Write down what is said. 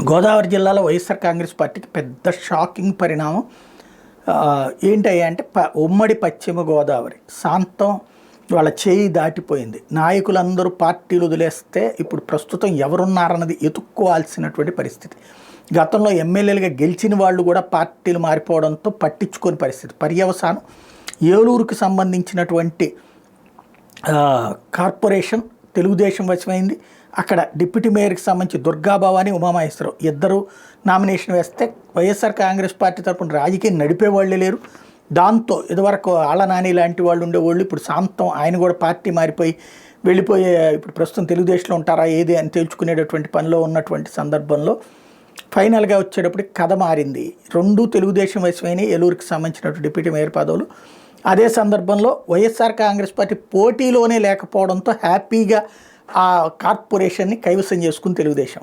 గోదావరి జిల్లాలో వైఎస్ఆర్ కాంగ్రెస్ పార్టీకి పెద్ద షాకింగ్ పరిణామం ఏంటయ్యా అంటే ఉమ్మడి పశ్చిమ గోదావరి శాంతం వాళ్ళ చేయి దాటిపోయింది. నాయకులందరూ పార్టీలు వదిలేస్తే ఇప్పుడు ప్రస్తుతం ఎవరున్నారన్నది ఎత్తుక్కోవాల్సినటువంటి పరిస్థితి. గతంలో ఎమ్మెల్యేలుగా గెలిచిన వాళ్ళు కూడా పార్టీలు మారిపోవడంతో పట్టించుకోని పరిస్థితి. పర్యవసానం ఏలూరుకు సంబంధించినటువంటి కార్పొరేషన్ తెలుగుదేశం వశమైంది. అక్కడ డిప్యూటీ మేయర్కి సంబంధించి దుర్గాభవాని, ఉమామహేశ్వరరావు ఇద్దరు నామినేషన్ వేస్తే వైఎస్ఆర్ కాంగ్రెస్ పార్టీ తరపున రాజకీయం నడిపేవాళ్ళే లేరు. దాంతో ఇదివరకు ఆళ్ళ నాని లాంటి వాళ్ళు ఉండేవాళ్ళు ఇప్పుడు శాంతం ఆయన కూడా పార్టీ మారిపోయి వెళ్ళిపోయే ఇప్పుడు ప్రస్తుతం తెలుగుదేశంలో ఉంటారా ఏది అని తెలుసుకునేటటువంటి పనిలో ఉన్నటువంటి సందర్భంలో ఫైనల్గా వచ్చేటప్పటికి కథ మారింది. రెండు తెలుగుదేశం వశమైన ఏలూరుకి సంబంధించినటువంటి డిప్యూటీ మేయర్ పదవులు. అదే సందర్భంలో వైఎస్ఆర్ కాంగ్రెస్ పార్టీ పోటీలోనే లేకపోవడంతో హ్యాపీగా ఆ కార్పొరేషన్ని కైవసం చేసుకుని తెలుగుదేశం